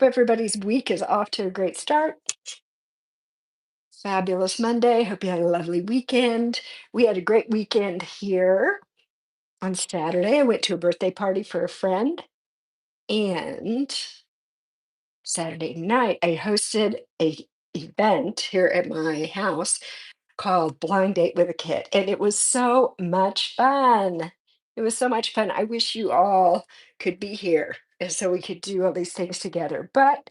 Hope everybody's week is off to a great start. Fabulous Monday. Hope you had a lovely weekend. We had a great weekend here on Saturday. I went to a birthday party for a friend, and Saturday night I hosted a event here at my house called Blind Date with a Kid, and it was so much fun. It was so much fun. I wish you all could be here and so we could do all these things together. But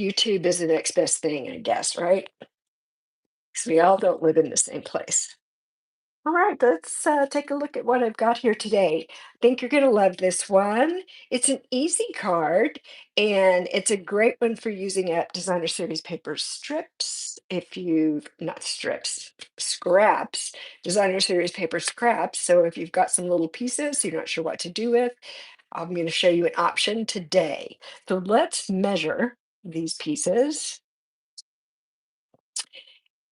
YouTube is the next best thing, I guess, right? Because we all don't live in the same place. All right, let's take a look at what I've got here today. I think you're going to love this one. It's an easy card, and it's a great one for using up designer series paper strips. If you've not strips, scraps, designer series paper scraps. So if you've got some little pieces you're not sure what to do with, I'm going to show you an option today. So let's measure these pieces.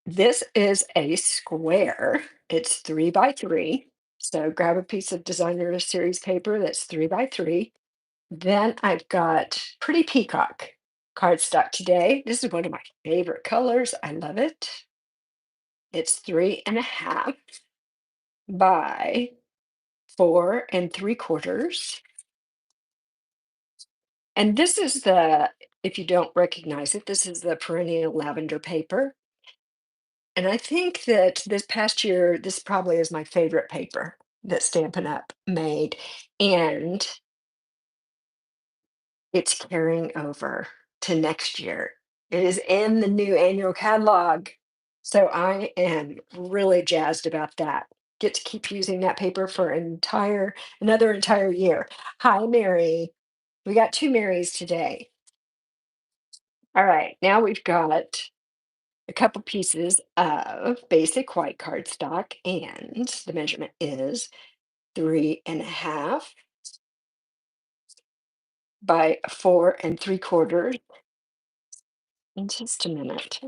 This is a square. It's 3 by 3. So grab a piece of designer series paper that's 3 by 3. Then I've got Pretty Peacock cardstock today. This is one of my favorite colors. I love it. It's 3.5 by 4 3/4. And this is if you don't recognize it, this is the perennial lavender paper. And I think that this past year, this probably is my favorite paper that Stampin' Up! Made, and it's carrying over to next year. It is in the new annual catalog, so I am really jazzed about that. Get to keep using that paper for another entire year. Hi, Mary. We got 2 Marys today. All right, now we've got a couple pieces of basic white cardstock, and the measurement is 3.5 by 4 3/4. In just a minute.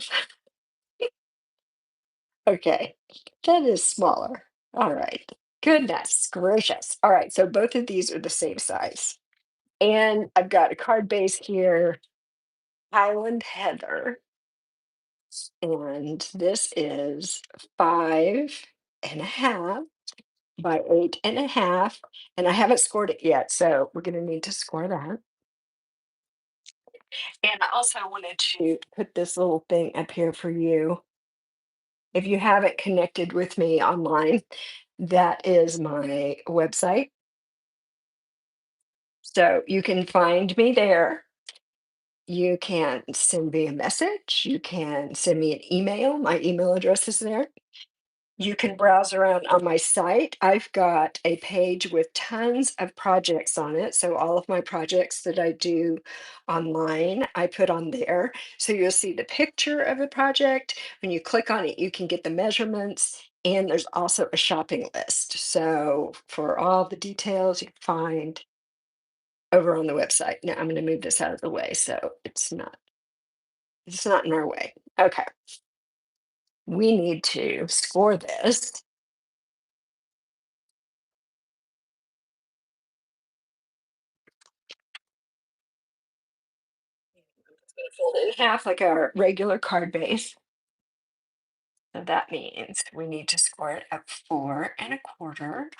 Okay, that is smaller. All right. Goodness gracious. All right, so both of these are the same size. And I've got a card base here, Highland Heather, and this is 5.5 by 8.5. And I haven't scored it yet, so we're going to need to score that. And I also wanted to put this little thing up here for you. If you haven't connected with me online, that is my website. So you can find me there. You can send me a message. You can send me an email. My email address is there. You can browse around on my site. I've got a page with tons of projects on it. So all of my projects that I do online, I put on there. So you'll see the picture of the project. When you click on it, you can get the measurements. And there's also a shopping list. So for all the details you find over on the website. Now I'm going to move this out of the way so it's not in our way. Okay. We need to score this. Fold it in half like our regular card base. So that means we need to score it at 4 1/4.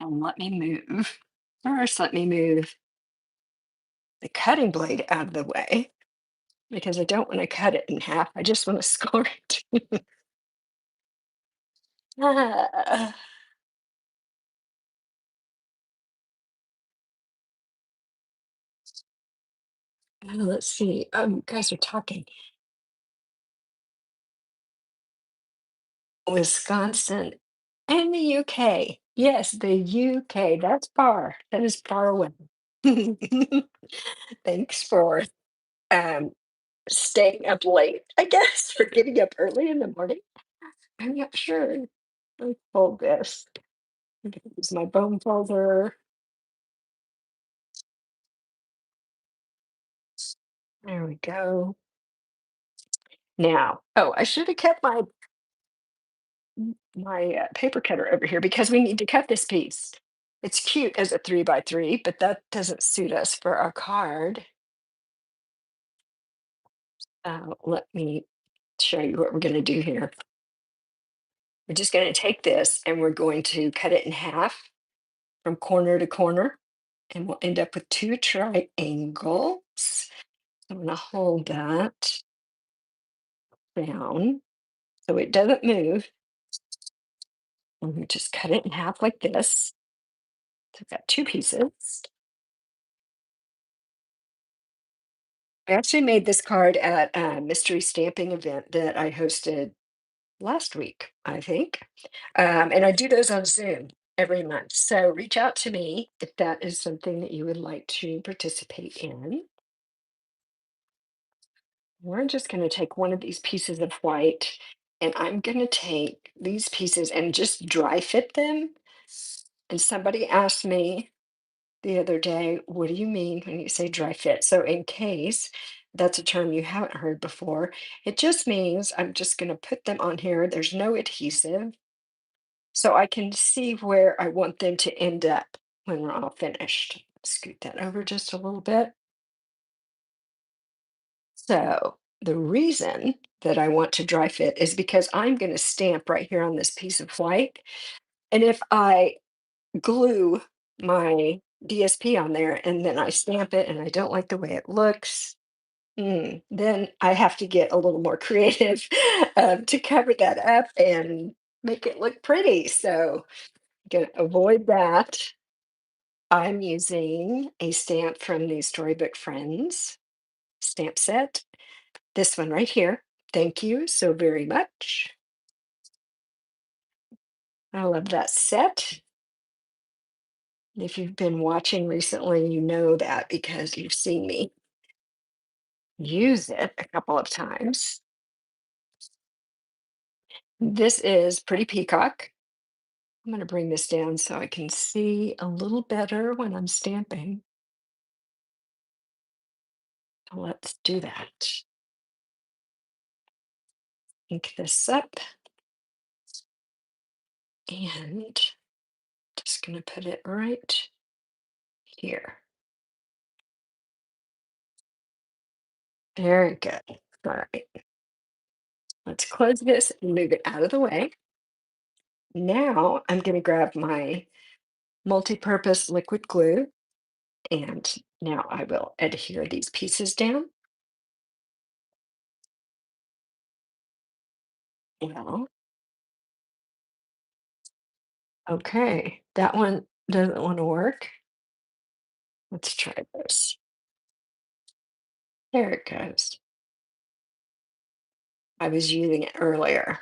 And let me move. First, let me move the cutting blade out of the way because I don't want to cut it in half. I just want to score it. Ah, let's see. Oh, you guys are talking. Wisconsin and the UK. Yes, the UK. That's far. That is far away. Thanks for um staying up late, I guess, for getting up early in the morning. I'm not sure. Let's fold this. I'm gonna use my bone folder. There we go. Now, oh, I should have kept my paper cutter over here because we need to cut this piece. It's cute as a 3 by 3, but that doesn't suit us for our card. Let me show you what we're going to do here. We're just going to take this and we're going to cut it in half from corner to corner, and we'll end up with two triangles. I'm going to hold that down so it doesn't move. And we just cut it in half like this. So I've got two pieces. I actually made this card at a mystery stamping event that I hosted last week, I think. And I do those on Zoom every month. So reach out to me if that is something that you would like to participate in. We're just going to take one of these pieces of white, and I'm going to take these pieces and just dry fit them. And somebody asked me the other day, what do you mean when you say dry fit? So, in case that's a term you haven't heard before, it just means I'm just going to put them on here. There's no adhesive, so I can see where I want them to end up when we're all finished. Scoot that over just a little bit. So, the reason that I want to dry fit is because I'm going to stamp right here on this piece of white. And if I glue my DSP on there and then I stamp it and I don't like the way it looks, then I have to get a little more creative to cover that up and make it look pretty. So I'm going to avoid that. I'm using a stamp from the Storybook Friends stamp set. This one right here. Thank you so very much. I love that set. If you've been watching recently, you know that because you've seen me use it a couple of times. This is Pretty Peacock. I'm going to bring this down so I can see a little better when I'm stamping. Let's do that. Ink this up and just going to put it right here. Very good. All right. Let's close this and move it out of the way. Now I'm going to grab my multi-purpose liquid glue, and now I will adhere these pieces down. Well, okay, that one doesn't want to work. Let's try this. There it goes. I was using it earlier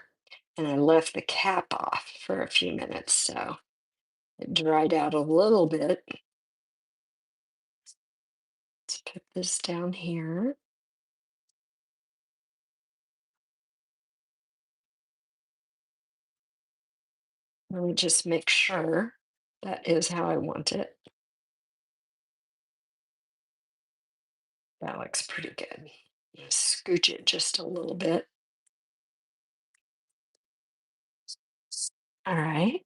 and I left the cap off for a few minutes, so it dried out a little bit. Let's put this down here. Let me just make sure that is how I want it. That looks pretty good. Scooch it just a little bit. All right.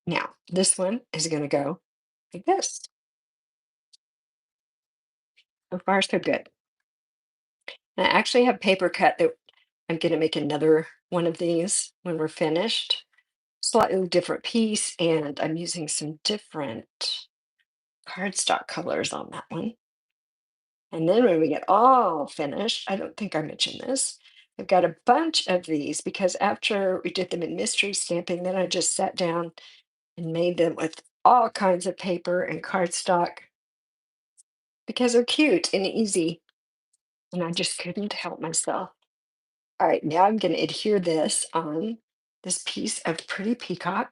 Now, this one is going to go like this. So far, so good. And I actually have paper cut that I'm going to make another one of these when we're finished. Slightly different piece, and I'm using some different cardstock colors on that one. And then when we get all finished, I don't think I mentioned this. I've got a bunch of these because after we did them in mystery stamping, then I just sat down and made them with all kinds of paper and cardstock because they're cute and easy. And I just couldn't help myself. All right, now I'm going to adhere this on this piece of Pretty Peacock.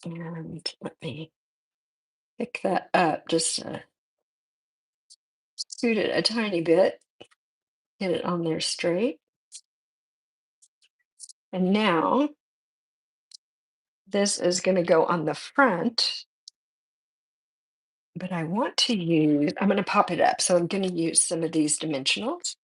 And let me pick that up, just scoot it a tiny bit, get it on there straight. And now this is going to go on the front, but I want to use, I'm going to pop it up. So I'm going to use some of these dimensionals.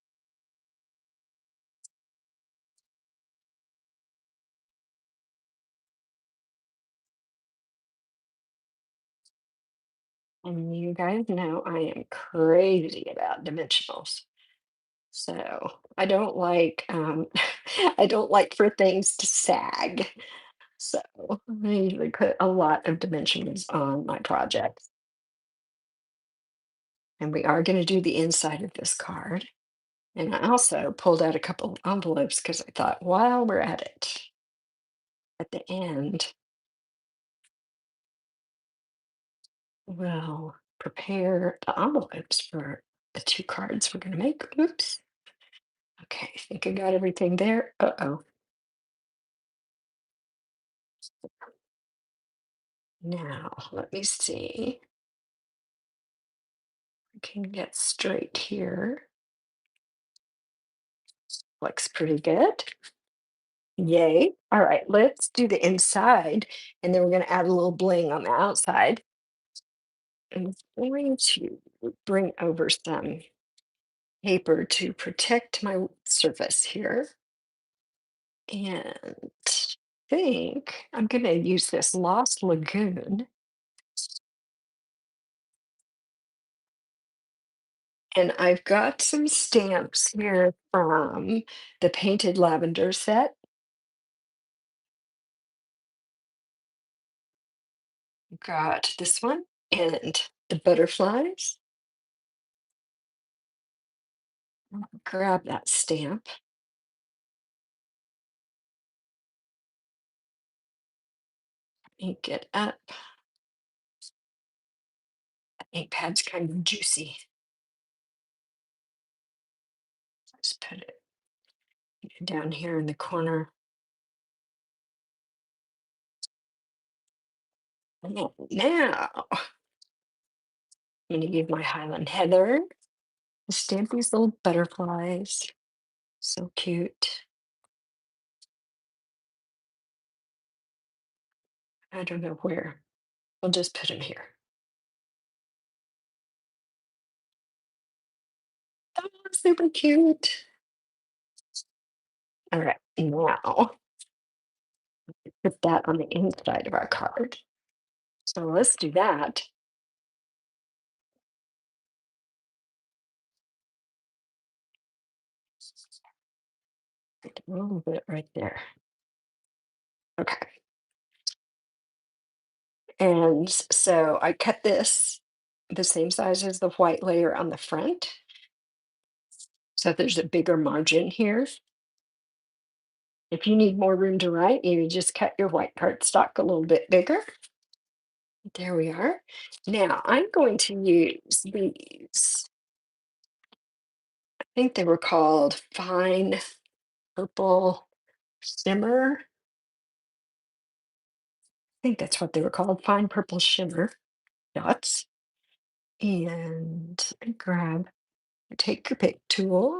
And you guys know I am crazy about dimensionals. So I don't like I don't like for things to sag. So I usually put a lot of dimensions on my projects. And we are going to do the inside of this card. And I also pulled out a couple of envelopes because I thought, while we're at it, at the end, we'll prepare the envelopes for the two cards we're going to make. Oops. Okay, I think I got everything there. Uh-oh. Now, let me see. I can get straight here. Looks pretty good. Yay. All right, let's do the inside, and then we're going to add a little bling on the outside. I'm going to bring over some paper to protect my surface here. And think I'm going to use this Lost Lagoon. And I've got some stamps here from the Painted Lavender set. Got this one and the butterflies. Grab that stamp. Ink it up. Ink pad's kind of juicy. Just put it down here in the corner. Now, I'm going to give my Highland Heather stamp these little butterflies. So cute. I don't know where. We'll just put them here. Oh, super cute. All right, now put that on the inside of our card. So let's do that. A little bit right there. Okay. And so I cut this the same size as the white layer on the front. So there's a bigger margin here. If you need more room to write, you just cut your white cardstock a little bit bigger. There we are. Now I'm going to use these. I think they were called Fine Purple Shimmer. I think that's what they were called, Fine Purple Shimmer dots. And take your pick tool.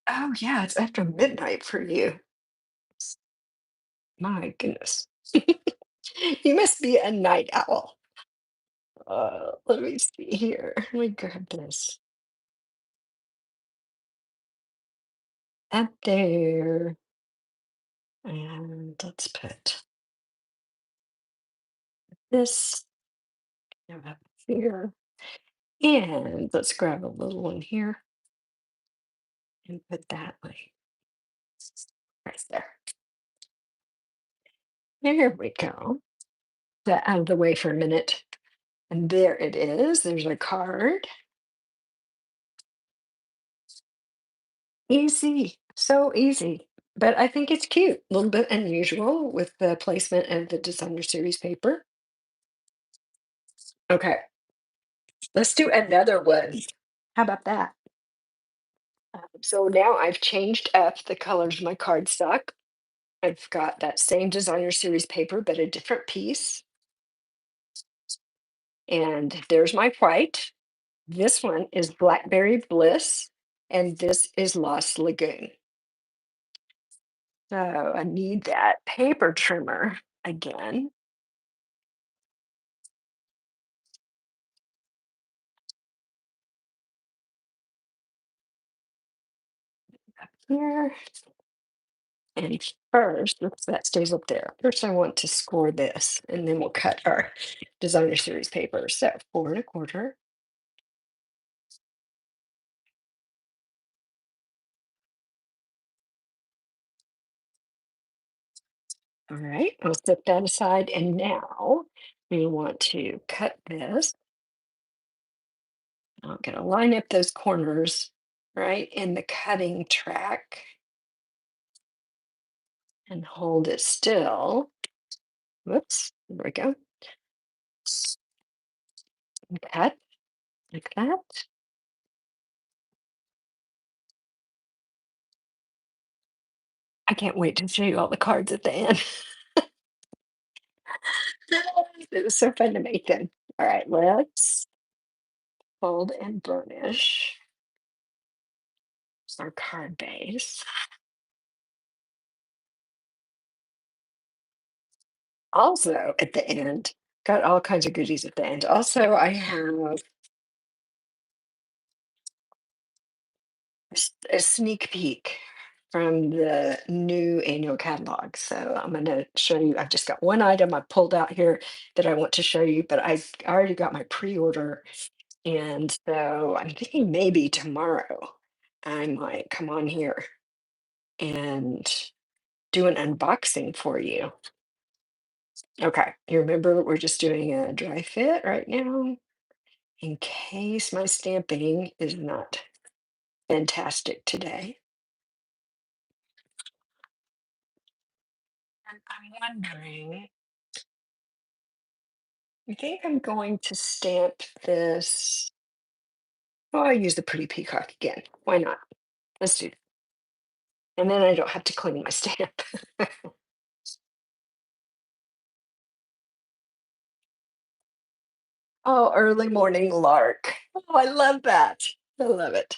Oh yeah, it's after midnight for you. My goodness. You must be a night owl. Let me see here. Let me grab this. Up there. And let's put this up here. And let's grab a little one here and put that like right there. There we go. That out of the way for a minute. And there it is. There's a card. Easy. So easy. But I think it's cute. A little bit unusual with the placement of the designer series paper. Okay, let's do another one. How about that? So now I've changed up the colors of my cardstock. I've got that same designer series paper, but a different piece. And there's my white. This one is Blackberry Bliss, and this is Lost Lagoon. So I need that paper trimmer again. Here. And first, that stays up there. First, I want to score this, and then we'll cut our designer series paper. So 4 1/4. All right, I'll set that aside. And now we want to cut this. I'm gonna line up those corners right in the cutting track and hold it still. Whoops, there we go. And cut like that. I can't wait to show you all the cards at the end. It was so fun to make them. All right, let's fold and burnish our card base. Also, at the end, got all kinds of goodies at the end. Also, I have a sneak peek from the new annual catalog. So I'm going to show you. I've just got one item I pulled out here that I want to show you, but I already got my pre-order. And so I'm thinking maybe tomorrow I might come on here and do an unboxing for you. Okay, you remember we're just doing a dry fit right now in case my stamping is not fantastic today. And I'm wondering, I think I'm going to stamp this. Oh, I'll use the pretty peacock again. Why not? Let's do it. And then I don't have to clean my stamp. Oh, early morning lark. Oh, I love that. I love it.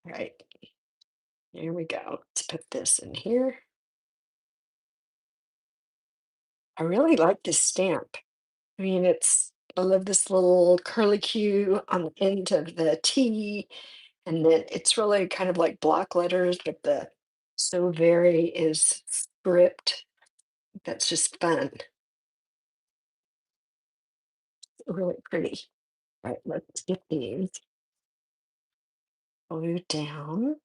All right, here we go. Let's put this in here. I really like this stamp. I mean, I love this little curly Q on the end of the T, and then it's really kind of like block letters, but the so very is script. That's just fun. Really pretty. All right, let's get these glued down.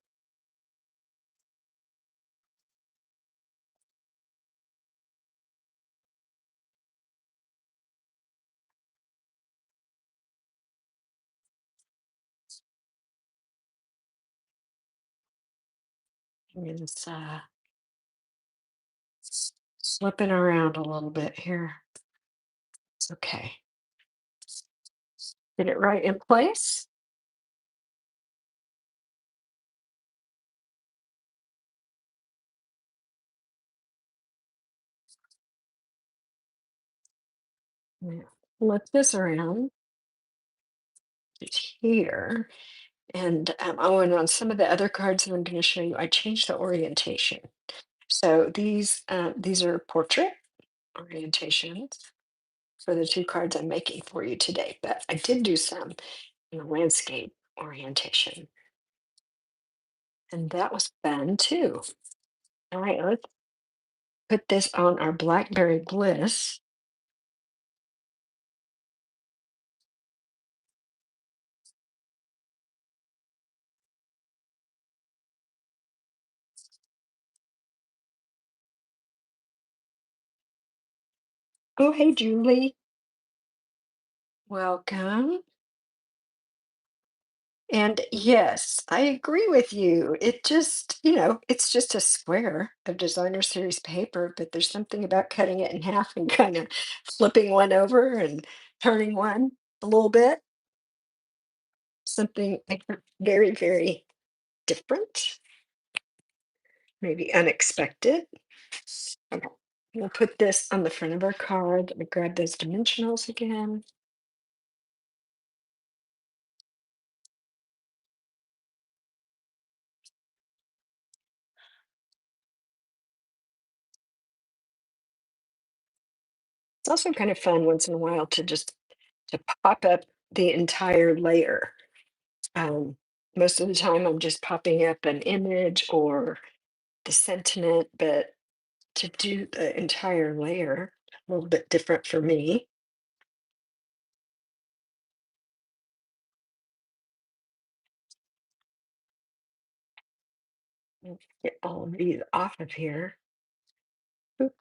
It's slipping around a little bit here. It's okay. Get it right in place. Yeah. Flip this around. It's here. And oh, and on some of the other cards that I'm going to show you, I changed the orientation. So these are portrait orientations for the two cards I'm making for you today. But I did do some in the landscape orientation, and that was fun too. All right, let's put this on our Blackberry Bliss. Oh, hey, Julie. Welcome. And yes, I agree with you. It just, it's just a square of designer series paper, but there's something about cutting it in half and kind of flipping one over and turning one a little bit. Something like very, very different, maybe unexpected. Okay. We'll put this on the front of our card. Let me grab those dimensionals again. It's also kind of fun once in a while to just to pop up the entire layer. Um, Most of the time, I'm just popping up an image or the sentiment, but to do the entire layer, a little bit different for me. Get all of these off of here. Oop,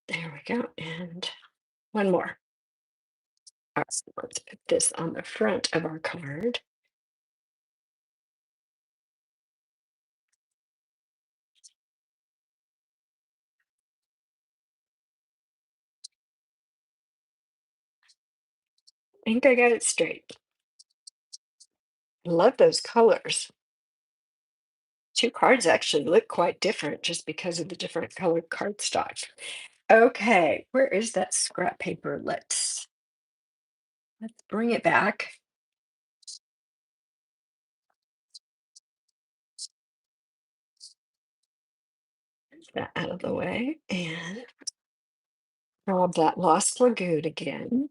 there we go. And one more. All right, so let's put this on the front of our card. I think I got it straight. I love those colors. Two cards actually look quite different just because of the different colored cardstock. Okay, where is that scrap paper? Let's bring it back. Get that out of the way and grab that lost lagoon again.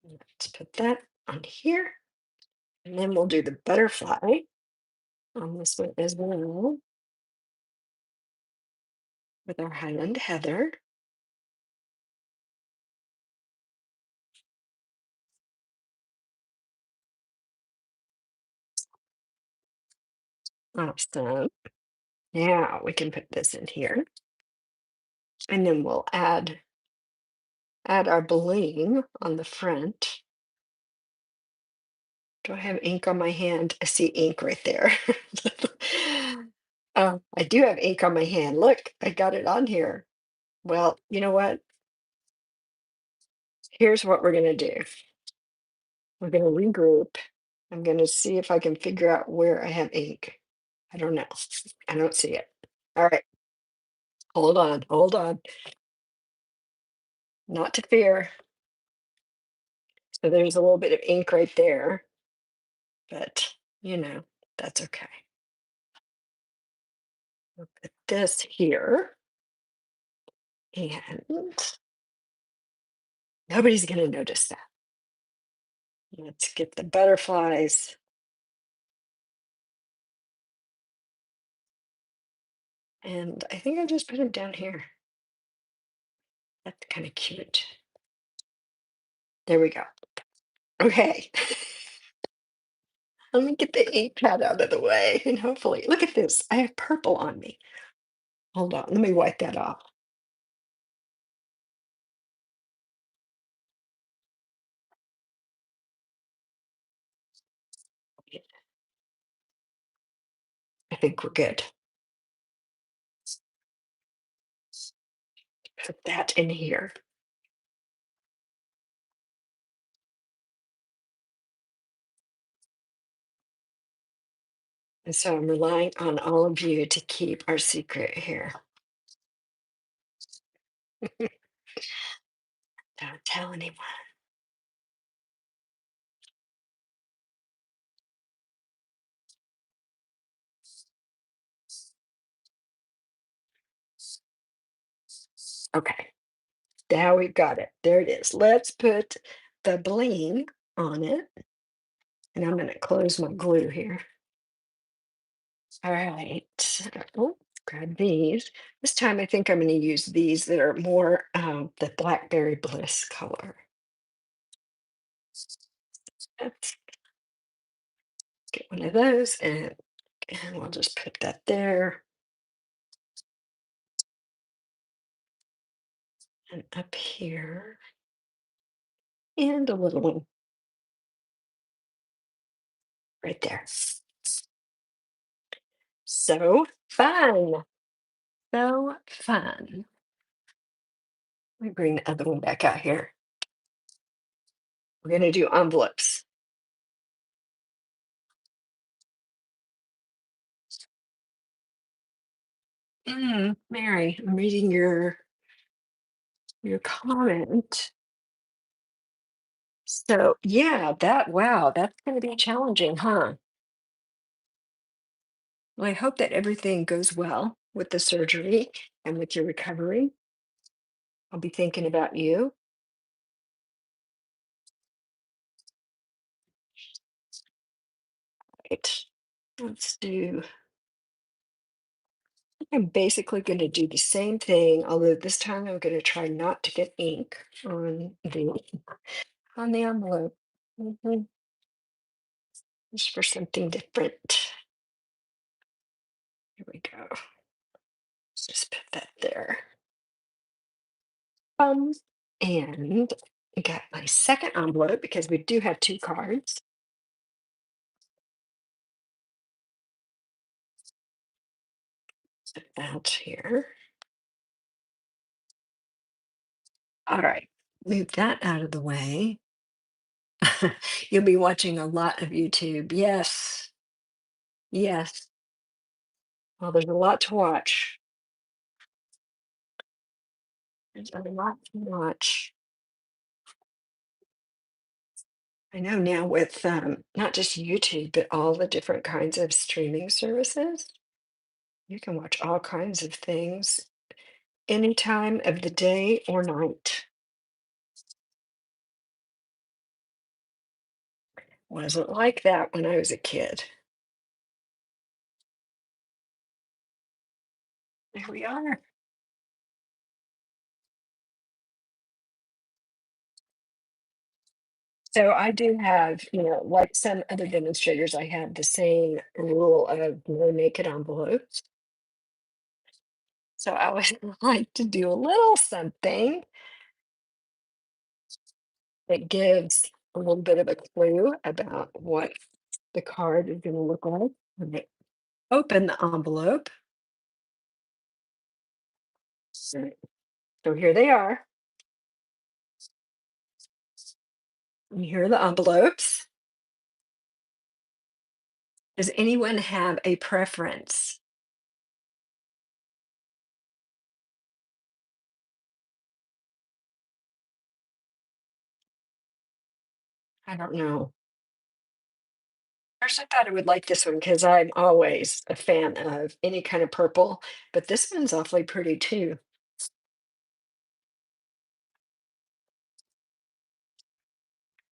Let's put that on here. And then we'll do the butterfly on this one as well with our Highland Heather. Awesome. Now we can put this in here. And then we'll add our bling on the front. Do I have ink on my hand? I see ink right there. I do have ink on my hand. Look, I got it on here. Well, you know what? Here's what we're going to do. We're going to regroup. I'm going to see if I can figure out where I have ink. I don't know. I don't see it. All right. Hold on. Hold on. Not to fear. So there's a little bit of ink right there, but that's okay. We'll put this here and nobody's going to notice that. Let's get the butterflies. And I think I just put them down here. That's kind of cute. There we go. Okay. Let me get the ink pad out of the way and hopefully, look at this. I have purple on me. Hold on. Let me wipe that off. I think we're good. Put that in here. And so I'm relying on all of you to keep our secret here. Don't tell anyone. Okay. Now we've got it. There it is. Let's put the bling on it. And I'm going to close my glue here. All right. Oh, grab these. This time I think I'm going to use these that are more the Blackberry Bliss color. Let's get one of those and we'll just put that there. And up here. And a little one right there. So fun. So fun. Let me bring the other one back out here. We're gonna do envelopes. Mary, I'm reading your comment. So yeah, wow, that's gonna be challenging, huh? Well, I hope that everything goes well with the surgery and with your recovery. I'll be thinking about you. Right. Let's do, I'm basically going to do the same thing, although this time I'm going to try not to get ink on the envelope. Mhm. Just for something different. Here we go. Let's just put that there. Um, and I got my second envelope because we do have two cards. Put that here. All right, move that out of the way. You'll be watching a lot of YouTube. Yes, yes. Well, there's a lot to watch. There's a lot to watch. I know now with not just YouTube, but all the different kinds of streaming services, you can watch all kinds of things any time of the day or night. Wasn't like that when I was a kid. There we are. So I do have, like some other demonstrators, I have the same rule of no naked envelopes. So I always like to do a little something that gives a little bit of a clue about what the card is going to look like when I open the envelope. So so here they are. And here are the envelopes. Does anyone have a preference? I don't know. First, I thought I would like this one because I'm always a fan of any kind of purple, but this one's awfully pretty too.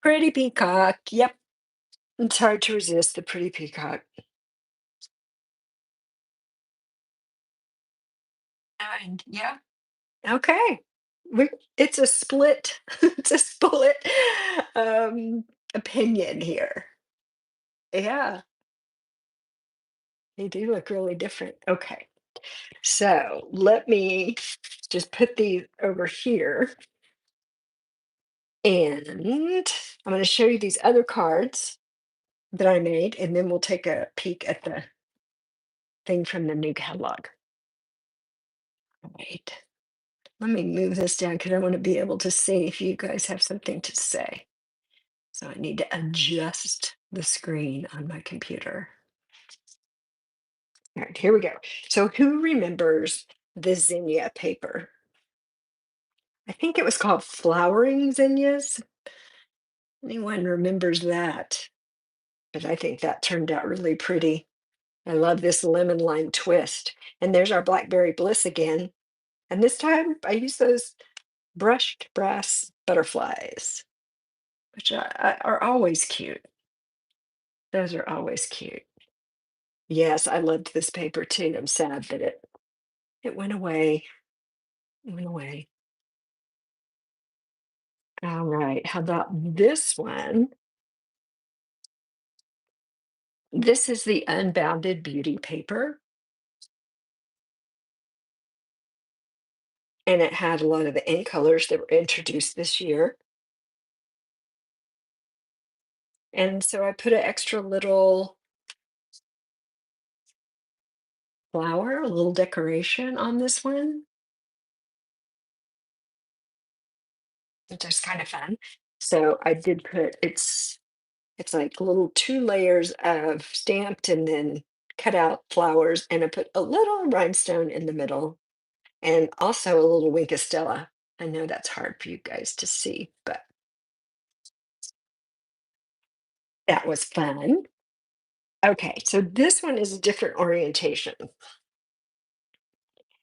Pretty peacock. Yep. It's hard to resist the pretty peacock. And yeah, okay. We it's a split, it's a split opinion here. Yeah, they do look really different. Okay. So let me just put these over here. And I'm going to show you these other cards that I made, and then we'll take a peek at the thing from the new catalog. Wait, let me move this down because I want to be able to see if you guys have something to say. So I need to adjust the screen on my computer. All right, here we go. So who remembers the zinnia paper? I think it was called flowering zinnias. Anyone remembers that? But I think that turned out really pretty. I love this lemon lime twist. And there's our blackberry bliss again. And this time I use those brushed brass butterflies, which are always cute. Those are always cute. Yes, I loved this paper too. I'm sad that it went away. It went away. All right. How about this one? This is the Unbounded Beauty paper, and it had a lot of the ink colors that were introduced this year. And so I put an extra little flower, a little decoration on this one, which is kind of fun. So I did put it's like little 2 layers of stamped and then cut out flowers, and I put a little rhinestone in the middle and also a little Wink of Stella. I know that's hard for you guys to see, but that was fun. Okay, so this one is a different orientation,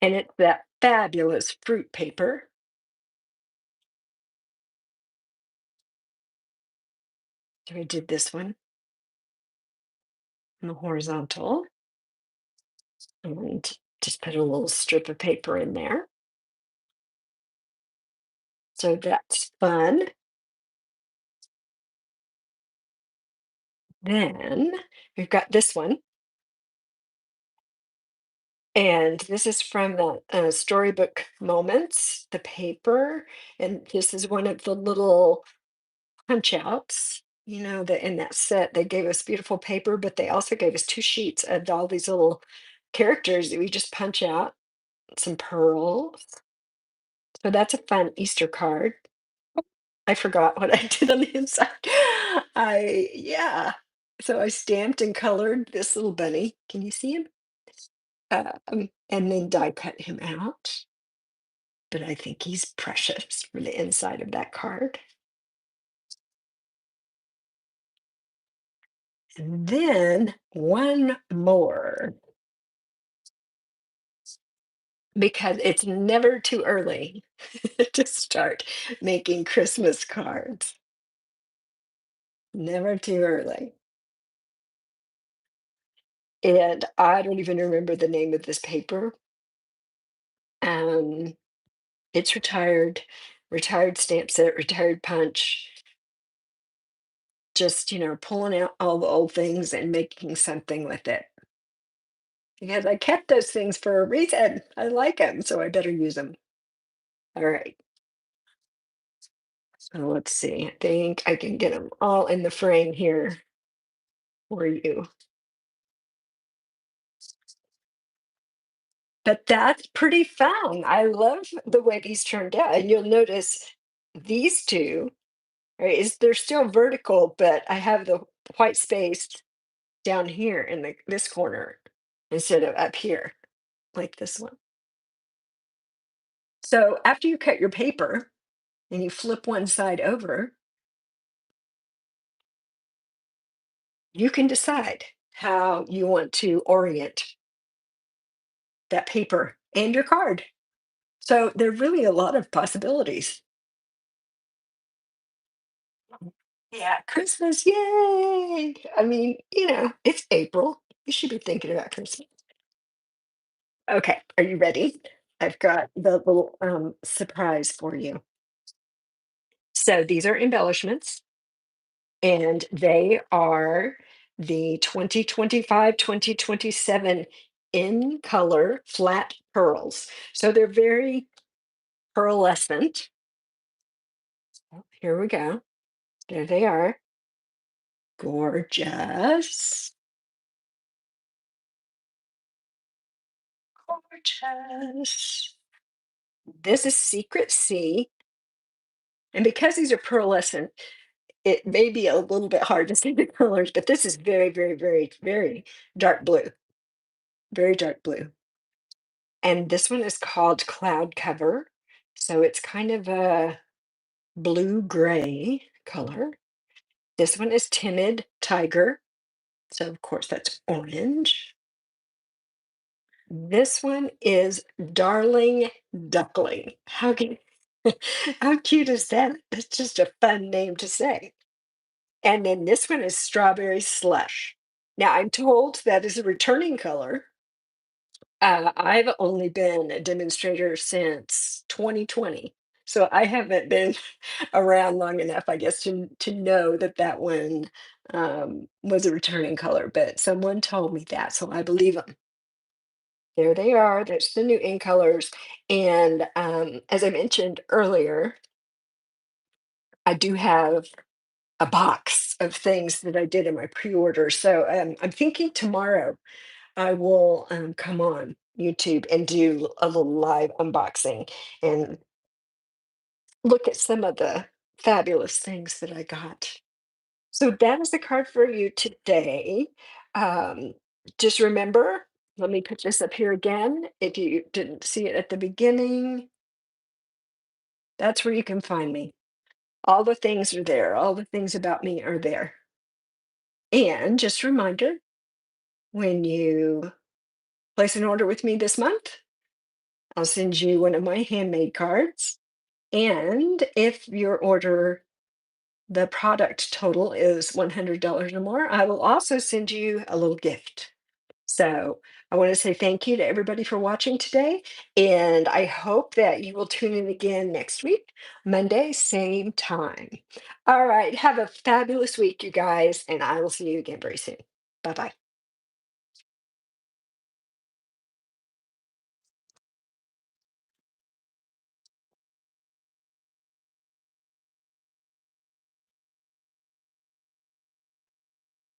and it's that fabulous fruit paper. So I did this one on the horizontal and just put a little strip of paper in there. So that's fun. Then we've got this one, and this is from the Storybook Moments, the paper, and this is one of the little punch outs. You know, that in that set, they gave us beautiful paper, but they also gave us 2 sheets of all these little characters that we just punch out, some pearls. So that's a fun Easter card. I forgot what I did on the inside. Yeah. So I stamped and colored this little bunny. Can you see him? And then die cut him out. But I think he's precious for the inside of that card. And then one more, because it's never too early to start making Christmas cards. Never too early. And I don't even remember the name of this paper. Um, it's retired stamp set, retired punch, just, pulling out all the old things and making something with it. Because I kept those things for a reason. I like them, so I better use them. All right. So let's see. I think I can get them all in the frame here for you. But that's pretty fun. I love the way these turned out. And you'll notice these two, right, is they're still vertical, but I have the white space down here in this corner instead of up here, like this one. So after you cut your paper and you flip one side over, you can decide how you want to orient that paper and your card. So there are really a lot of possibilities. Yeah, Christmas, yay! I mean, it's April. You should be thinking about Christmas. Okay, are you ready? I've got the little surprise for you. So these are embellishments, and they are the 2025-2027 in color flat pearls. So they're very pearlescent. Oh, here we go. There they are. Gorgeous. Gorgeous. This is Secret Sea. And because these are pearlescent, it may be a little bit hard to see the colors, but this is very, very, very, very dark blue. Very dark blue. And this one is called Cloud Cover. So it's kind of a blue gray color. This one is Timid Tiger. So, of course, that's orange. This one is Darling Duckling. How cute is that? That's just a fun name to say. And then this one is Strawberry Slush. Now, I'm told that is a returning color. I've only been a demonstrator since 2020, so I haven't been around long enough, I guess, to know that that one was a returning color. But someone told me that, so I believe them. There they are. There's the new in colors, and as I mentioned earlier, I do have a box of things that I did in my pre-order. So I'm thinking tomorrow I will come on YouTube and do a little live unboxing and look at some of the fabulous things that I got. So that is the card for you today. Um, just remember, let me put this up here again. If you didn't see it at the beginning, that's where you can find me. All the things are there. All the things about me are there. And just a reminder, when you place an order with me this month, I'll send you one of my handmade cards. And if your order, the product total is $100 or more, I will also send you a little gift. So I want to say thank you to everybody for watching today. And I hope that you will tune in again next week, Monday, same time. All right. Have a fabulous week, you guys. And I will see you again very soon. Bye bye.